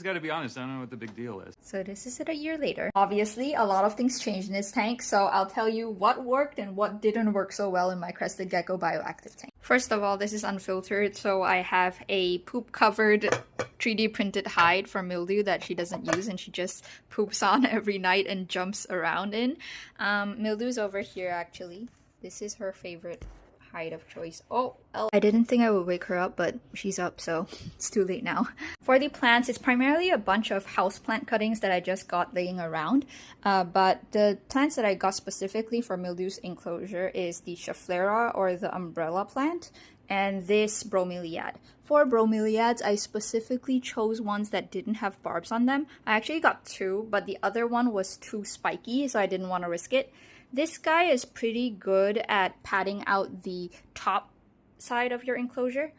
just gotta be honest, I don't know what the big deal is. So this is it a year later. Obviously, a lot of things changed in this tank, so I'll tell you what worked and what didn't work so well in my crested gecko bioactive tank. First of all, this is unfiltered, so I have a poop-covered 3D printed hide for mildew that she doesn't use and she just poops on every night and jumps around in. Mildew's over here actually. This is her favorite hide of choice. Oh, I didn't think I would wake her up, but she's up, so it's too late now. For the plants, it's primarily a bunch of houseplant cuttings that I just got laying around. But the plants that I got specifically for Mildew's enclosure is the Schefflera, or the umbrella plant, and this bromeliad. For bromeliads, I specifically chose ones that didn't have barbs on them. I actually got two, but the other one was too spiky, so I didn't want to risk it. This guy is pretty good at padding out the top side of your enclosure.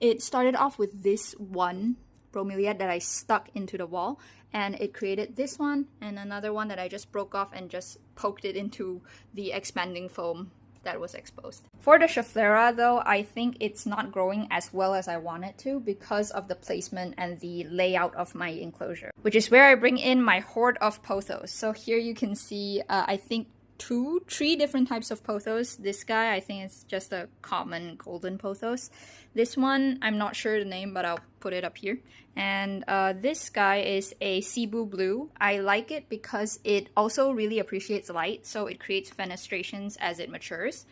It started off with this one bromeliad that I stuck into the wall, and it created this one and another one that I just broke off and just poked it into the expanding foam that was exposed. For the Schefflera though, I think it's not growing as well as I want it to because of the placement and the layout of my enclosure, which is where I bring in my horde of pothos. So here you can see, I think three different types of pothos. This guy, I think it's just a common golden pothos. This one, I'm not sure the name, but I'll put it up here. And this guy is a Cebu blue. I like it because it also really appreciates light, so it creates fenestrations as it matures.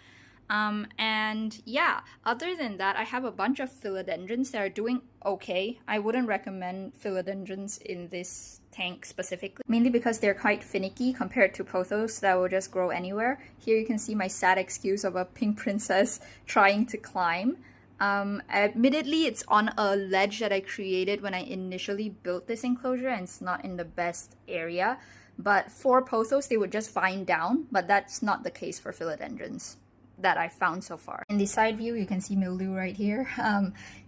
And yeah, other than that, I have a bunch of philodendrons that are doing okay. I wouldn't recommend philodendrons in this tank specifically, mainly because they're quite finicky compared to pothos that will just grow anywhere. Here you can see my sad excuse of a pink princess trying to climb. Admittedly, it's on a ledge that I created when I initially built this enclosure, and it's not in the best area. But for pothos, they would just vine down, but that's not the case for philodendrons that I've found so far. In the side view, you can see mildew right here.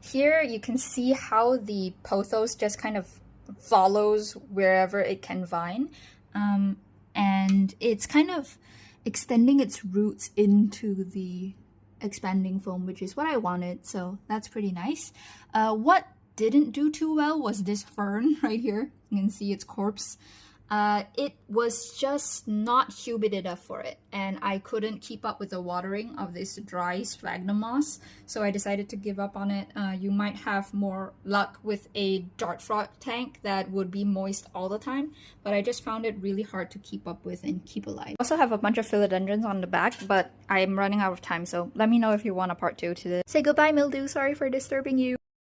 Here you can see how the pothos just kind of follows wherever it can vine. And it's kind of extending its roots into the expanding foam, which is what I wanted, so that's pretty nice. What didn't do too well was this fern right here. You can see its corpse. It was just not humid enough for it, and I couldn't keep up with the watering of this dry sphagnum moss, so I decided to give up on it. You might have more luck with a dart frog tank that would be moist all the time, but I just found it really hard to keep up with and keep alive. I also have a bunch of philodendrons on the back, but I'm running out of time, so let me know if you want a part 2 to this. Say goodbye, mildew. Sorry for disturbing you.